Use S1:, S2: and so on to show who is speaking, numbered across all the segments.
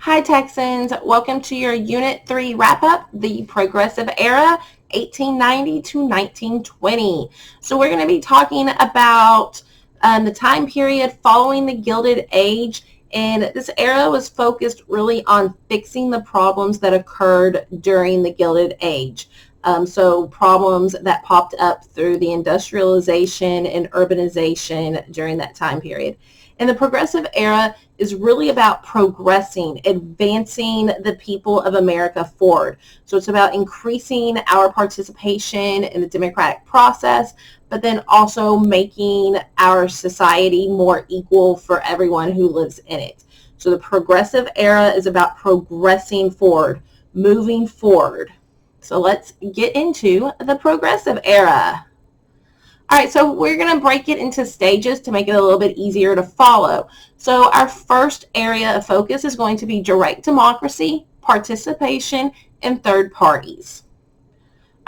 S1: Hi Texans, welcome to your Unit 3 wrap-up, the Progressive Era, 1890 to 1920. So we're going to be talking about the time period following the Gilded Age, and this era was focused really on fixing the problems that occurred during the Gilded Age. So problems that popped up through the industrialization and urbanization during that time period. And the Progressive Era is really about progressing, advancing the people of America forward. So it's about increasing our participation in the democratic process, but then also making our society more equal for everyone who lives in it. So the Progressive Era is about progressing forward, moving forward. So let's get into the Progressive Era. All right, so we're going to break it into stages to make it a little bit easier to follow. So our first area of focus is going to be direct democracy, participation, and third parties.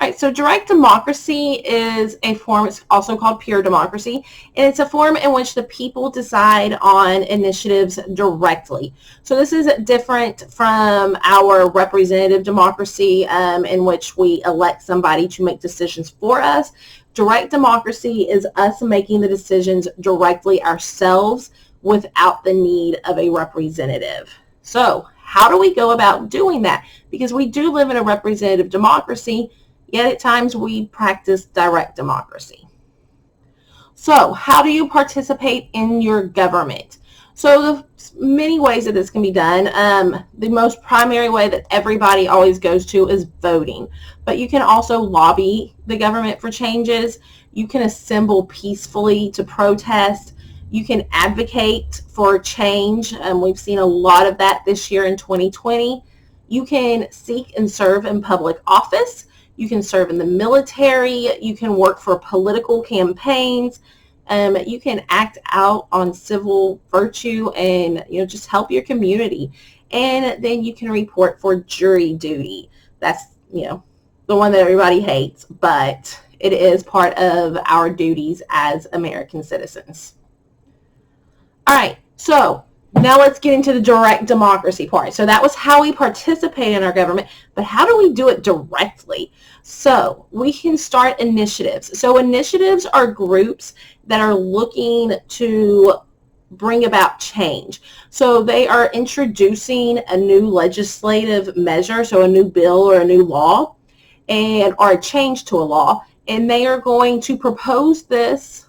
S1: All right, so direct democracy is a form, it's also called pure democracy, and it's a form in which the people decide on initiatives directly. So this is different from our representative democracy in which we elect somebody to make decisions for us. Direct democracy is us making the decisions directly ourselves without the need of a representative. So how do we go about doing that? Because we do live in a representative democracy, yet at times we practice direct democracy. So how do you participate in your government? So the many ways that this can be done. The most primary way that everybody always goes to is voting. But you can also lobby the government for changes. You can assemble peacefully to protest. You can advocate for change. We've seen a lot of that this year in 2020. You can seek and serve in public office. You can serve in the military. You can work for political campaigns. You can act out on civil virtue and just help your community. And then you can report for jury duty. That's the one that everybody hates, but it is part of our duties as American citizens. All right, so now let's get into the direct democracy part. So that was how we participate in our government, but how do we do it directly? So we can start initiatives. So initiatives are groups that are looking to bring about change. So they are introducing a new legislative measure, so a new bill or a new law, or a change to a law, and they are going to propose this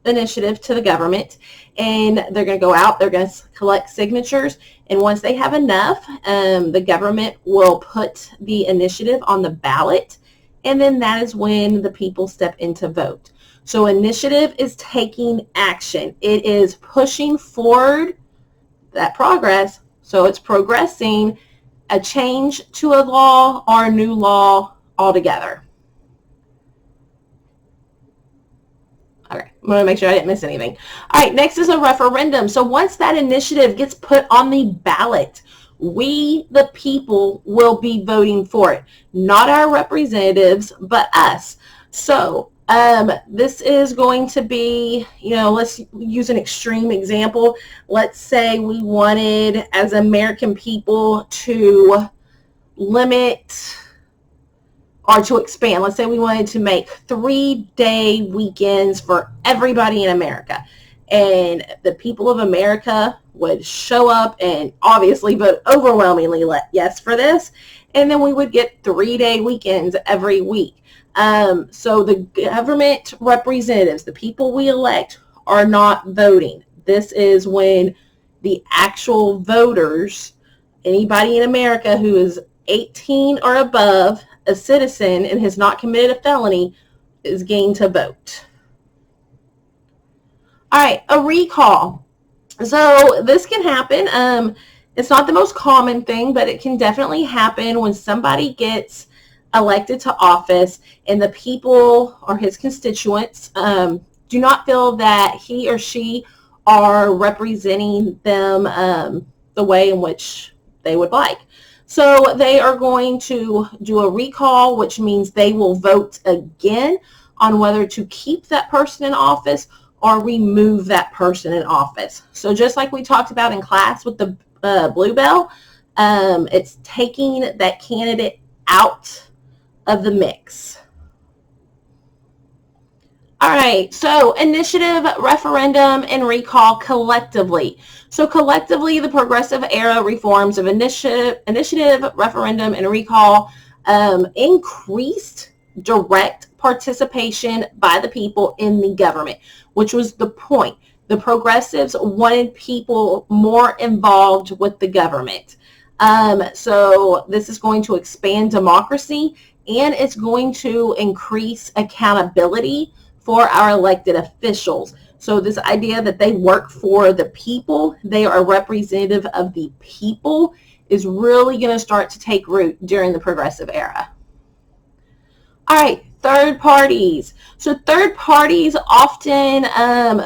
S1: initiative to the government, and they're going to go out, they're going to collect signatures, and once they have enough, the government will put the initiative on the ballot, and then that is when the people step in to vote. So initiative is taking action. It is pushing forward that progress, so it's progressing a change to a law or a new law altogether. Okay, I'm going to make sure I didn't miss anything. All right, next is a referendum. So once that initiative gets put on the ballot, we, the people, will be voting for it. Not our representatives, but us. So this is going to be, let's use an extreme example. Let's say we wanted, as American people, to limit or to expand. Let's say we wanted to make 3-day weekends for everybody in America. And the people of America would show up and obviously vote overwhelmingly yes for this. And then we would get 3-day weekends every week. So the government representatives, the people we elect, are not voting. This is when the actual voters, anybody in America who is 18 or above, a citizen, and has not committed a felony, is going to vote. All right, a recall. So this can happen. It's not the most common thing, but it can definitely happen when somebody gets elected to office and the people or his constituents do not feel that he or she are representing them the way in which they would like. So they are going to do a recall, which means they will vote again on whether to keep that person in office or remove that person in office. So just like we talked about in class with the Bluebell. It's taking that candidate out of the mix. All right, so initiative, referendum, and recall collectively. So collectively, the progressive era reforms of initiative, referendum, and recall increased direct participation by the people in the government, which was the point. The progressives wanted people more involved with the government. So this is going to expand democracy, and it's going to increase accountability for our elected officials. So this idea that they work for the people, they are a representative of the people, is really going to start to take root during the progressive era. All right, third parties. So third parties often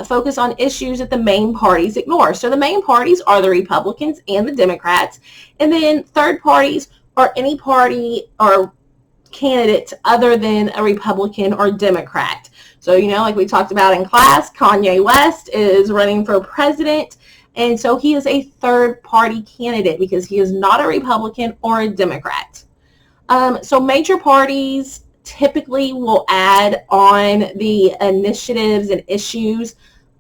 S1: focus on issues that the main parties ignore. So the main parties are the Republicans and the Democrats, and then third parties are any party or candidate other than a Republican or Democrat. So, like we talked about in class, Kanye West is running for president, and so he is a third-party candidate because he is not a Republican or a Democrat. So major parties typically will add on the initiatives and issues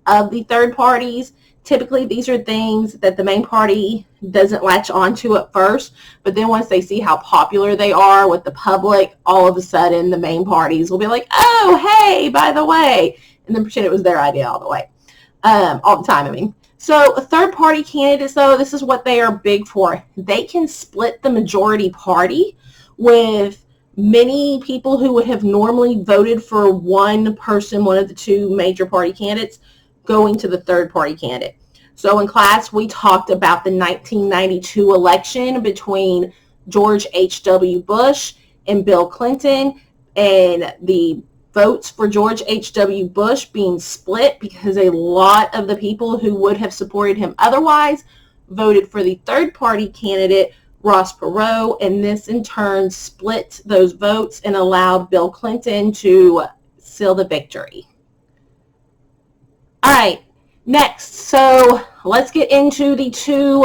S1: of the third parties. Typically, these are things that the main party doesn't latch onto at first, but then once they see how popular they are with the public, all of a sudden the main parties will be like, oh, hey, by the way, and then pretend it was their idea all the time, I mean. So third-party candidates, though, this is what they are big for. They can split the majority party with many people who would have normally voted for one person, one of the two major party candidates, going to the third-party candidate. So in class, we talked about the 1992 election between George H.W. Bush and Bill Clinton, and the votes for George H.W. Bush being split because a lot of the people who would have supported him otherwise voted for the third-party candidate, Ross Perot, and this in turn split those votes and allowed Bill Clinton to seal the victory. All right, next, so let's get into the two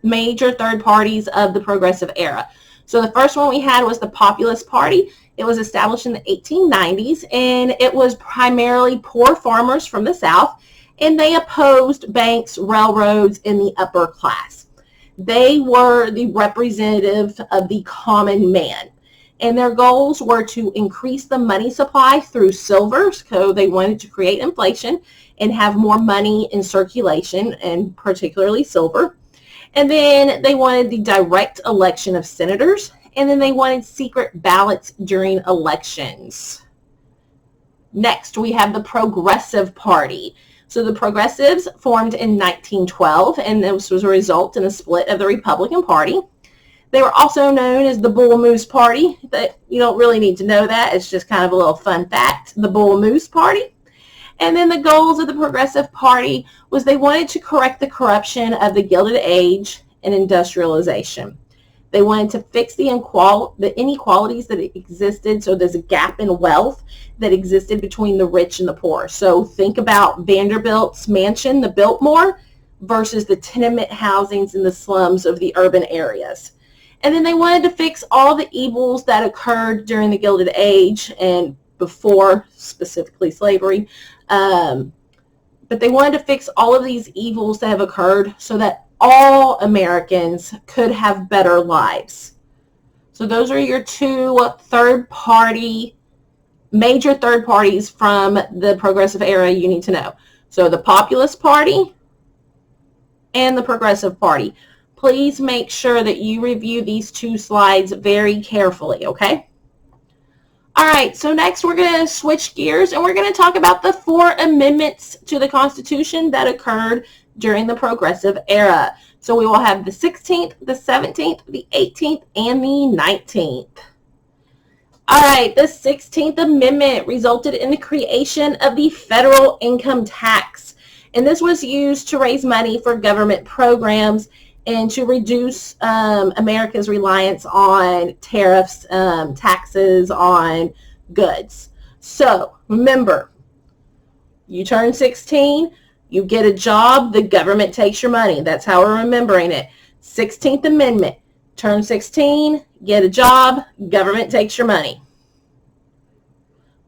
S1: major third parties of the progressive era. So the first one we had was the Populist Party. It was established in the 1890s, and it was primarily poor farmers from the South, and they opposed banks, railroads, and the upper class. They were the representative of the common man, and their goals were to increase the money supply through silver, so they wanted to create inflation and have more money in circulation, and particularly silver. And then they wanted the direct election of senators, and then they wanted secret ballots during elections. Next, we have the Progressive Party. So the Progressives formed in 1912, and this was a result in a split of the Republican Party. They were also known as the Bull Moose Party. But you don't really need to know that. It's just kind of a little fun fact, the Bull Moose Party. And then the goals of the Progressive Party was they wanted to correct the corruption of the Gilded Age and industrialization. They wanted to fix the inequalities that existed. So there's a gap in wealth that existed between the rich and the poor. So think about Vanderbilt's mansion, the Biltmore, versus the tenement housings in the slums of the urban areas. And then they wanted to fix all the evils that occurred during the Gilded Age and before, specifically slavery. But they wanted to fix all of these evils that have occurred so that all Americans could have better lives. So those are your two major third parties from the progressive era you need to know. So the Populist Party and the Progressive Party. Please make sure that you review these two slides very carefully, okay? All right, so next we're going to switch gears and we're going to talk about the 4 amendments to the Constitution that occurred during the progressive era. So we will have the 16th, the 17th, the 18th, and the 19th. All right, the 16th Amendment resulted in the creation of the federal income tax, and this was used to raise money for government programs and to reduce America's reliance on tariffs, taxes on goods. So remember, you turn 16, You get a job, the government takes your money. That's how we're remembering it. 16th Amendment. Turn 16, get a job, government takes your money.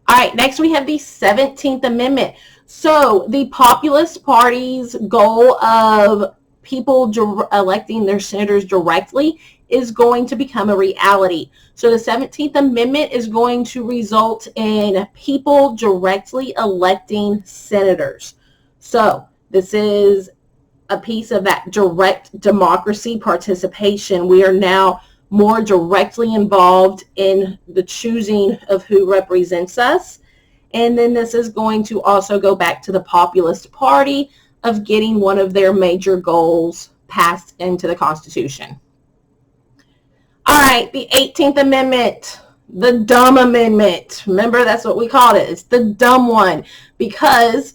S1: All right, next we have the 17th Amendment. So the Populist Party's goal of people electing their senators directly is going to become a reality. So the 17th Amendment is going to result in people directly electing senators. So this is a piece of that direct democracy participation. We are now more directly involved in the choosing of who represents us. And then this is going to also go back to the Populist Party of getting one of their major goals passed into the Constitution. All right, the 18th Amendment, the dumb amendment. Remember, that's what we called it. It's the dumb one because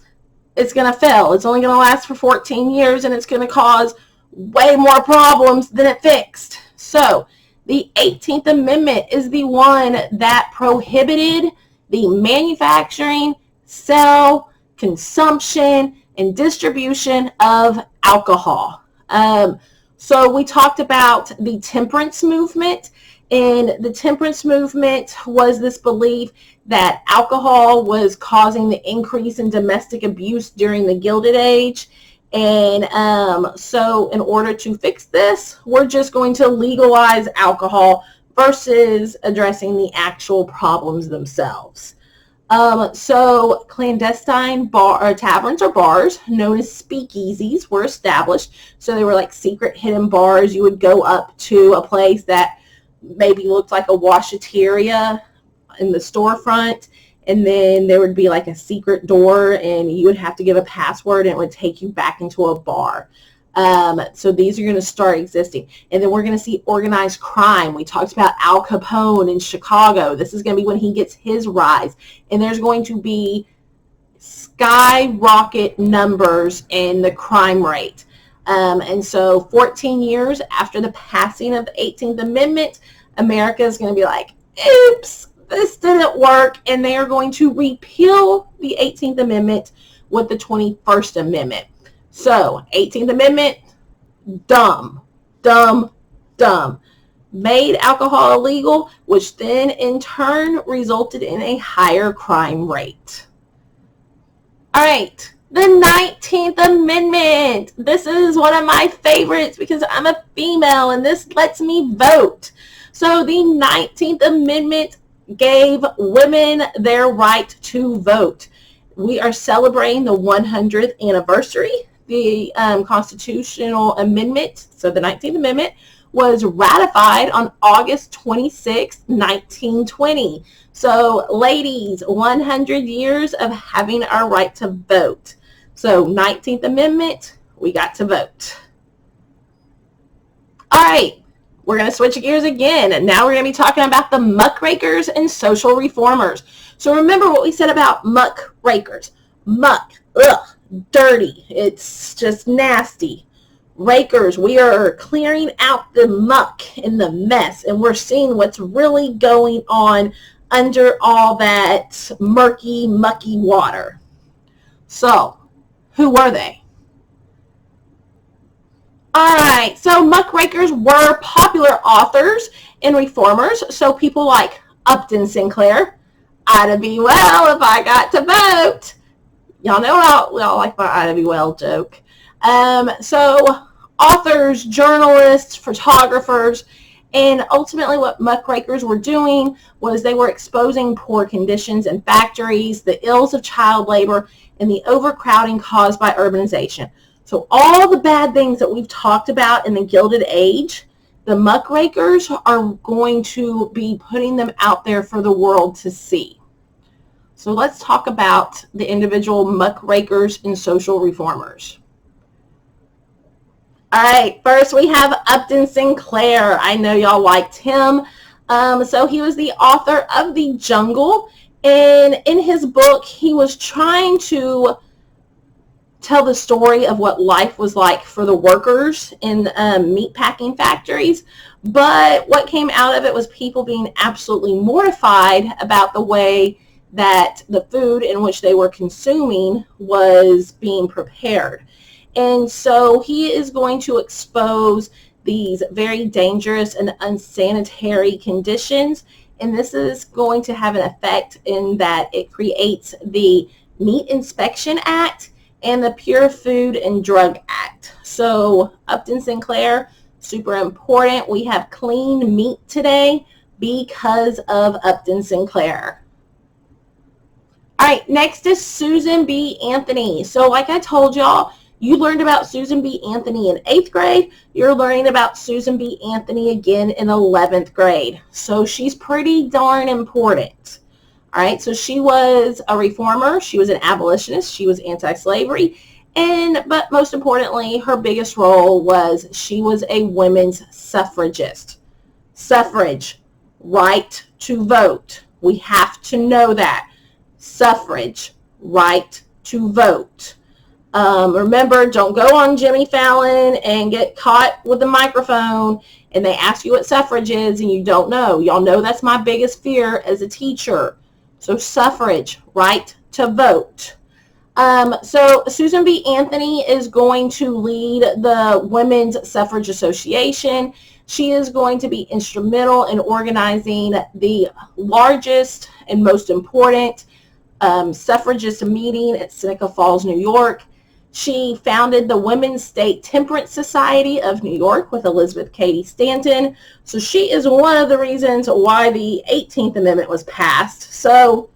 S1: it's going to fail. It's only going to last for 14 years and it's going to cause way more problems than it fixed. So the 18th Amendment is the one that prohibited the manufacturing, sale, consumption, and distribution of alcohol. So we talked about the temperance movement, and the temperance movement was this belief that alcohol was causing the increase in domestic abuse during the Gilded Age. And so in order to fix this, we're just going to legalize alcohol versus addressing the actual problems themselves. So clandestine taverns or bars known as speakeasies were established. So they were like secret hidden bars. You would go up to a place that maybe looked like a washateria in the storefront, and then there would be like a secret door and you would have to give a password and it would take you back into a bar. So these are going to start existing. And then we're going to see organized crime. We talked about Al Capone in Chicago. This is going to be when he gets his rise. And there's going to be skyrocket numbers in the crime rate. And so 14 years after the passing of the 18th Amendment, America is going to be like, oops, this didn't work. And they are going to repeal the 18th Amendment with the 21st Amendment. So, 18th Amendment, dumb. Made alcohol illegal, which then in turn resulted in a higher crime rate. All right, the 19th Amendment. This is one of my favorites because I'm a female and this lets me vote. So, the 19th Amendment gave women their right to vote. We are celebrating the 100th anniversary. The constitutional amendment, so the 19th Amendment, was ratified on August 26, 1920. So, ladies, 100 years of having our right to vote. So, 19th Amendment, we got to vote. All right, we're going to switch gears again. And now we're going to be talking about the muckrakers and social reformers. So, remember what we said about muckrakers. Muck, ugh. Dirty. It's just nasty. Rakers, we are clearing out the muck and the mess, and we're seeing what's really going on under all that murky, mucky water. So, who were they? All right, so muckrakers were popular authors and reformers. So people like Upton Sinclair, Ida B. Well, if I got to vote. Y'all know we all like my Ida B. Well joke. So authors, journalists, photographers, and ultimately what muckrakers were doing was they were exposing poor conditions in factories, the ills of child labor, and the overcrowding caused by urbanization. So all the bad things that we've talked about in the Gilded Age, the muckrakers are going to be putting them out there for the world to see. So let's talk about the individual muckrakers and social reformers. All right, first we have Upton Sinclair. I know y'all liked him. So he was the author of The Jungle, and in his book he was trying to tell the story of what life was like for the workers in meatpacking factories. But what came out of it was people being absolutely mortified about the way that the food in which they were consuming was being prepared. And so he is going to expose these very dangerous and unsanitary conditions. And this is going to have an effect in that it creates the Meat Inspection Act and the Pure Food and Drug Act. So Upton Sinclair, super important. We have clean meat today because of Upton Sinclair. All right, next is Susan B. Anthony. So like I told y'all, you learned about Susan B. Anthony in 8th grade. You're learning about Susan B. Anthony again in 11th grade. So she's pretty darn important. All right, so she was a reformer. She was an abolitionist. She was anti-slavery. But most importantly, her biggest role was she was a women's suffragist. Suffrage, right to vote. We have to know that. Suffrage, right to vote. Remember, don't go on Jimmy Fallon and get caught with the microphone and they ask you what suffrage is and you don't know. Y'all know that's my biggest fear as a teacher. So suffrage, right to vote. So Susan B. Anthony is going to lead the Women's Suffrage Association. She is going to be instrumental in organizing the largest and most important suffragist meeting at Seneca Falls, New York. She founded the Women's State Temperance Society of New York with Elizabeth Cady Stanton. So she is one of the reasons why the 18th Amendment was passed. So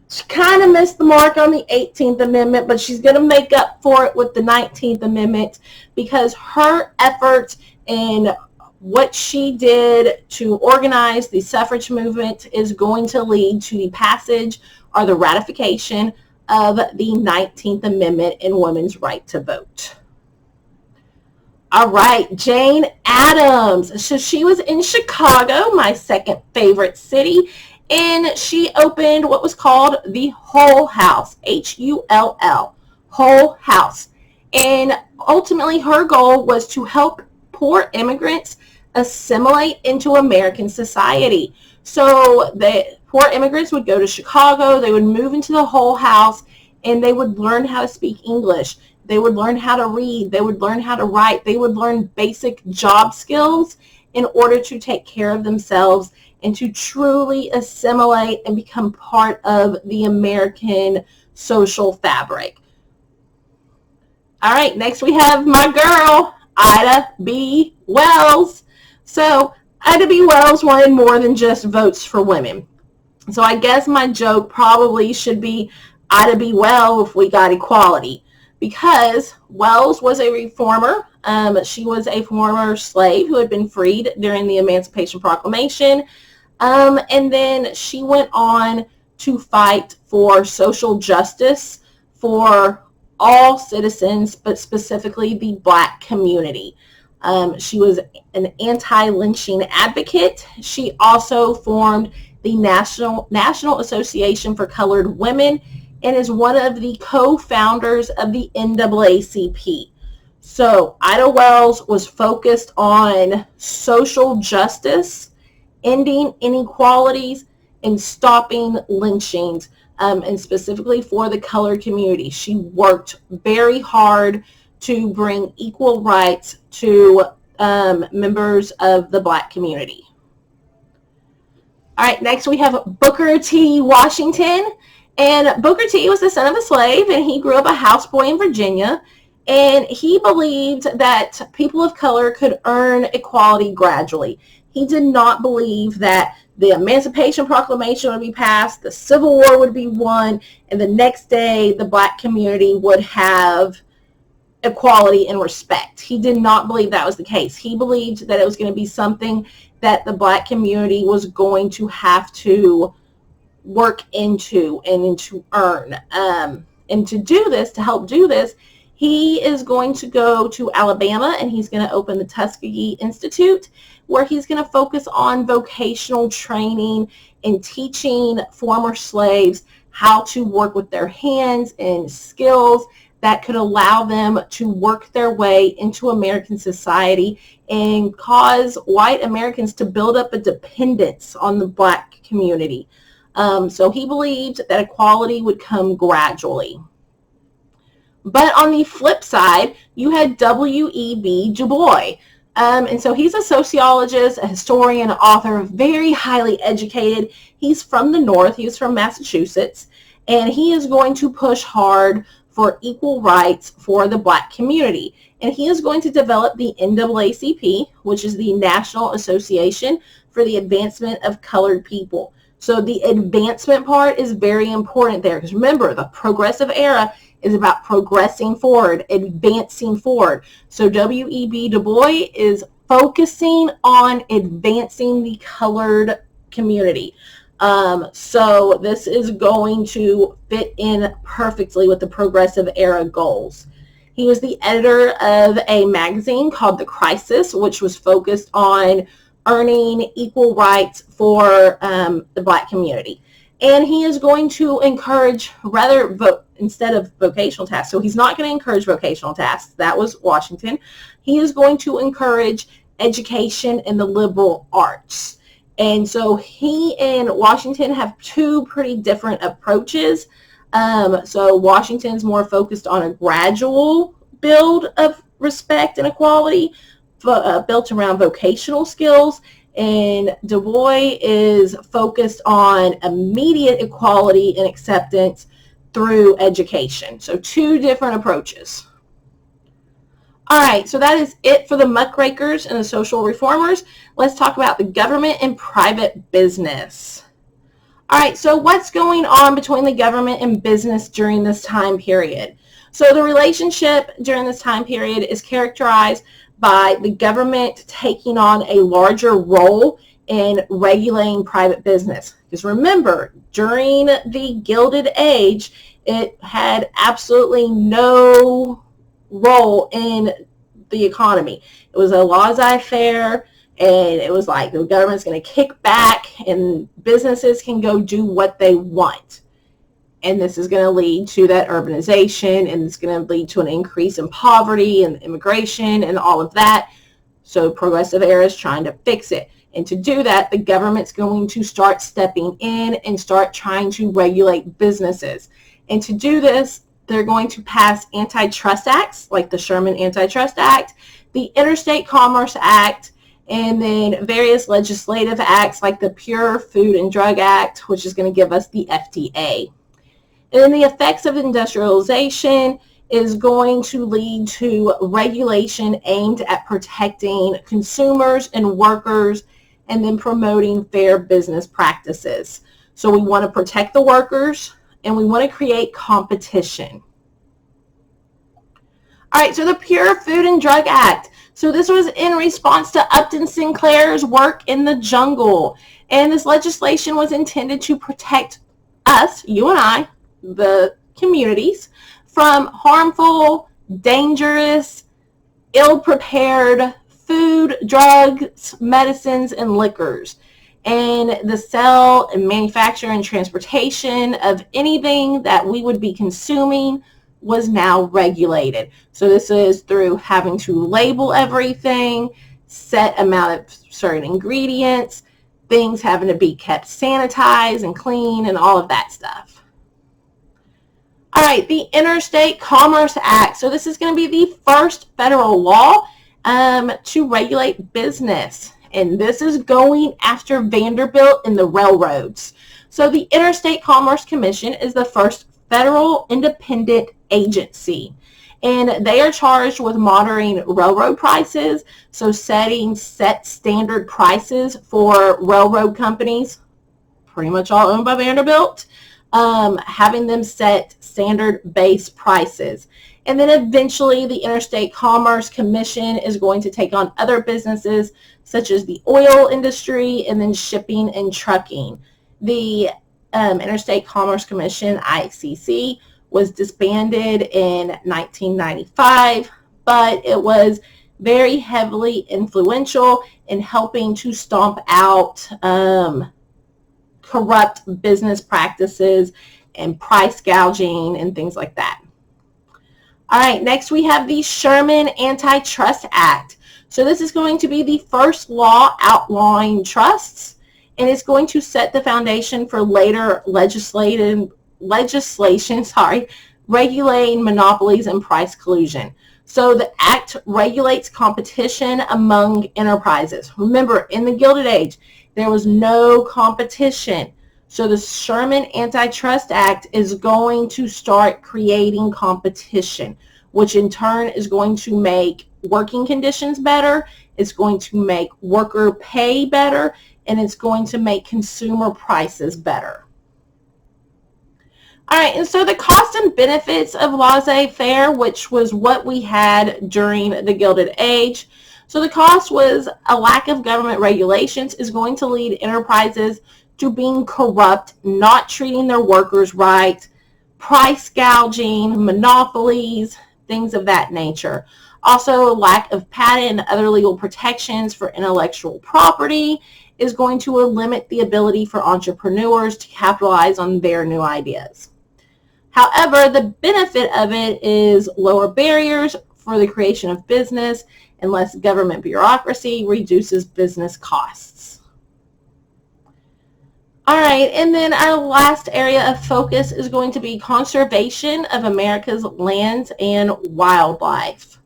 S1: she kind of missed the mark on the 18th Amendment, but she's going to make up for it with the 19th Amendment because her efforts and what she did to organize the suffrage movement is going to lead to the passage or the ratification of the 19th Amendment and women's right to vote. All right, Jane Addams. So she was in Chicago, my second favorite city, and she opened what was called the Hull House, Hull, Hull House. And ultimately her goal was to help poor immigrants assimilate into American society. So the poor immigrants would go to Chicago, they would move into the Hull House, and they would learn how to speak English. They would learn how to read. They would learn how to write. They would learn basic job skills in order to take care of themselves and to truly assimilate and become part of the American social fabric. All right, next we have my girl, Ida B. Wells. So Ida B. Wells wanted more than just votes for women. So I guess my joke probably should be Ida B. Well if we got equality, because Wells was a reformer. She was a former slave who had been freed during the Emancipation Proclamation. And then she went on to fight for social justice for all citizens, but specifically the Black community. She was an anti-lynching advocate. She also formed the National Association for Colored Women and is one of the co-founders of the NAACP. So Ida Wells was focused on social justice, ending inequalities, and stopping lynchings, and specifically for the colored community. She worked very hard to bring equal rights to members of the Black community. All right, next we have Booker T. Washington. And Booker T. was the son of a slave, and he grew up a houseboy in Virginia. And he believed that people of color could earn equality gradually. He did not believe that the Emancipation Proclamation would be passed, the Civil War would be won, and the next day the Black community would have equality and respect. He did not believe that was the case. He believed that it was going to be something that the Black community was going to have to work into and to earn. And to do this, to help do this, he is going to go to Alabama and he's going to open the Tuskegee Institute, where he's going to focus on vocational training and teaching former slaves how to work with their hands and skills that could allow them to work their way into American society and cause white Americans to build up a dependence on the Black community. So he believed that equality would come gradually. But on the flip side, you had W.E.B. Du Bois. And so he's a sociologist, a historian, author, very highly educated. He's from the North. He's from Massachusetts. And he is going to push hard for equal rights for the Black community. And he is going to develop the NAACP, which is the National Association for the Advancement of Colored People. So the advancement part is very important there, because remember, the progressive era is about progressing forward, advancing forward. So W.E.B. Du Bois is focusing on advancing the colored community. So this is going to fit in perfectly with the progressive era goals. He was the editor of a magazine called The Crisis, which was focused on earning equal rights for the Black community. And he is going to encourage instead of vocational tasks. So he's not going to encourage vocational tasks. That was Washington. He is going to encourage education in the liberal arts. And so he and Washington have two pretty different approaches. So Washington's more focused on a gradual build of respect and equality built around vocational skills. And Du Bois is focused on immediate equality and acceptance through education. So two different approaches. All right, so that is it for the muckrakers and the social reformers. Let's talk about the government and private business. All right, so what's going on between the government and business during this time period? So the relationship during this time period is characterized by the government taking on a larger role in regulating private business. Because remember, during the Gilded Age, it had absolutely no role in the economy. It was a laissez-faire, and it was like the government's going to kick back and businesses can go do what they want. And this is going to lead to that urbanization, and it's going to lead to an increase in poverty and immigration and all of that. So progressive era is trying to fix it. And to do that, the government's going to start stepping in and start trying to regulate businesses. And to do this, they're going to pass antitrust acts, like the Sherman Antitrust Act, the Interstate Commerce Act, and then various legislative acts like the Pure Food and Drug Act, which is going to give us the FDA. And then the effects of industrialization is going to lead to regulation aimed at protecting consumers and workers, and then promoting fair business practices. So we want to protect the workers, and we want to create competition. All right, so the Pure Food and Drug Act. So this was in response to Upton Sinclair's work in the jungle. And this legislation was intended to protect us, you and I, the communities, from harmful, dangerous, ill-prepared food, drugs, medicines, and liquors. And the sale and manufacture and transportation of anything that we would be consuming was now regulated. So this is through having to label everything, set amount of certain ingredients, things having to be kept sanitized and clean, and all of that stuff. All right, the Interstate Commerce Act. So this is going to be the first federal law to regulate business. And this is going after Vanderbilt and the railroads. So the Interstate Commerce Commission is the first federal independent agency. And they are charged with monitoring railroad prices, so setting set standard prices for railroad companies, pretty much all owned by Vanderbilt, having them set standard base prices. And then eventually the Interstate Commerce Commission is going to take on other businesses such as the oil industry and then shipping and trucking. The Interstate Commerce Commission, ICC, was disbanded in 1995, but it was very heavily influential in helping to stomp out corrupt business practices and price gouging and things like that. All right, next we have the Sherman Antitrust Act. So this is going to be the first law outlawing trusts, and it's going to set the foundation for later legislation, regulating monopolies and price collusion. So the act regulates competition among enterprises. Remember, in the Gilded Age, there was no competition. So the Sherman Antitrust Act is going to start creating competition, which in turn is going to make working conditions better, it's going to make worker pay better, and it's going to make consumer prices better. All right, and so the cost and benefits of laissez-faire, which was what we had during the Gilded Age. So the cost was a lack of government regulations is going to lead enterprises to being corrupt, not treating their workers right, price gouging, monopolies, things of that nature. Also, lack of patent and other legal protections for intellectual property is going to limit the ability for entrepreneurs to capitalize on their new ideas. However, the benefit of it is lower barriers for the creation of business and less government bureaucracy reduces business costs. All right, and then our last area of focus is going to be conservation of America's lands and wildlife.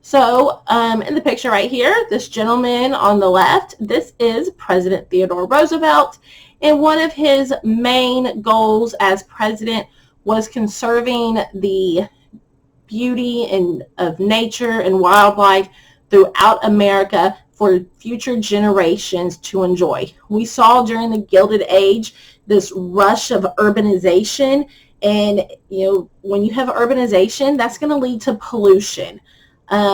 S1: So in the picture right here, this gentleman on the left, this is President Theodore Roosevelt, and one of his main goals as president was conserving the beauty of nature and wildlife throughout America for future generations to enjoy. We saw during the Gilded Age this rush of urbanization, and when you have urbanization, that's going to lead to pollution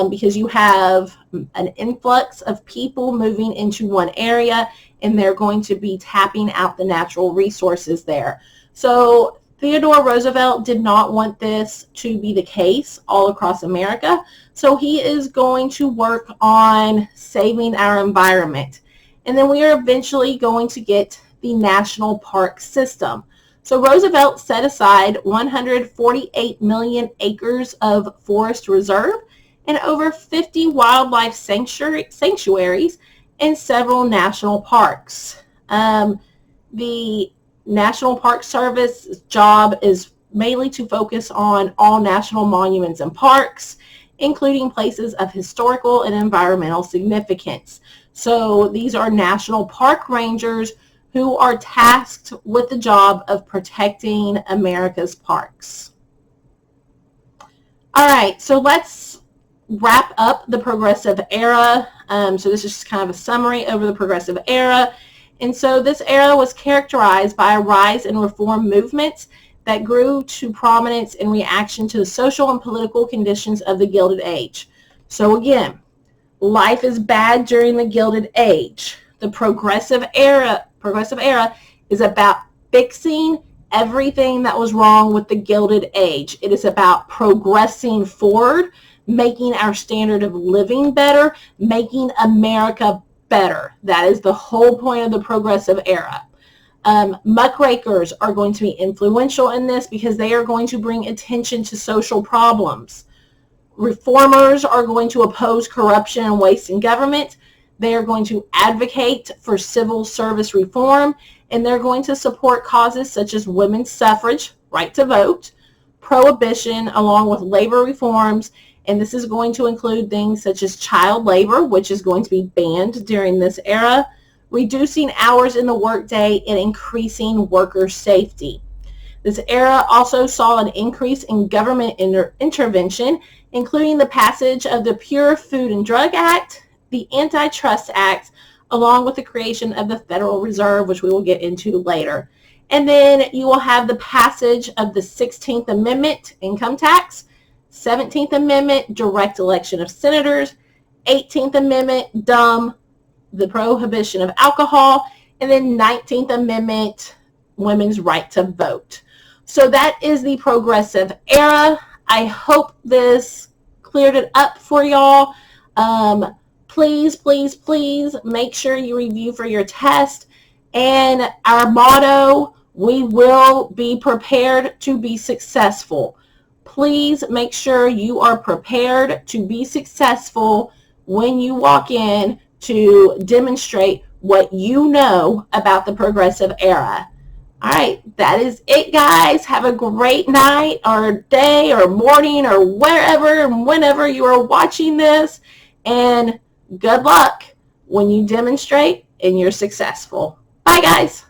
S1: because you have an influx of people moving into one area, and they're going to be tapping out the natural resources there. So Theodore Roosevelt did not want this to be the case all across America, so he is going to work on saving our environment. And then we are eventually going to get the national park system. So Roosevelt set aside 148 million acres of forest reserve and over 50 wildlife sanctuaries and several national parks. The National Park Service job is mainly to focus on all national monuments and parks, including places of historical and environmental significance. So these are national park rangers who are tasked with the job of protecting America's parks. All right, so let's wrap up the Progressive Era. So this is just kind of a summary over the Progressive Era. And so this era was characterized by a rise in reform movements that grew to prominence in reaction to the social and political conditions of the Gilded Age. So again, life is bad during the Gilded Age. The Progressive Era is about fixing everything that was wrong with the Gilded Age. It is about progressing forward, making our standard of living better, making America better. That is the whole point of the Progressive Era. Muckrakers are going to be influential in this because they are going to bring attention to social problems. Reformers are going to oppose corruption and waste in government. They are going to advocate for civil service reform, and they're going to support causes such as women's suffrage, right to vote, prohibition, along with labor reforms. And this is going to include things such as child labor, which is going to be banned during this era, reducing hours in the workday, and increasing worker safety. This era also saw an increase in government intervention, including the passage of the Pure Food and Drug Act, the Antitrust Act, along with the creation of the Federal Reserve, which we will get into later. And then you will have the passage of the 16th Amendment, income tax, 17th Amendment, direct election of senators, 18th Amendment, dumb, the prohibition of alcohol, and then 19th Amendment, women's right to vote. So that is the Progressive Era. I hope this cleared it up for y'all. Please, please, please make sure you review for your test. And our motto, we will be prepared to be successful. Please make sure you are prepared to be successful when you walk in to demonstrate what you know about the Progressive Era. All right, that is it, guys. Have a great night or day or morning or wherever and whenever you are watching this. And good luck when you demonstrate and you're successful. Bye, guys.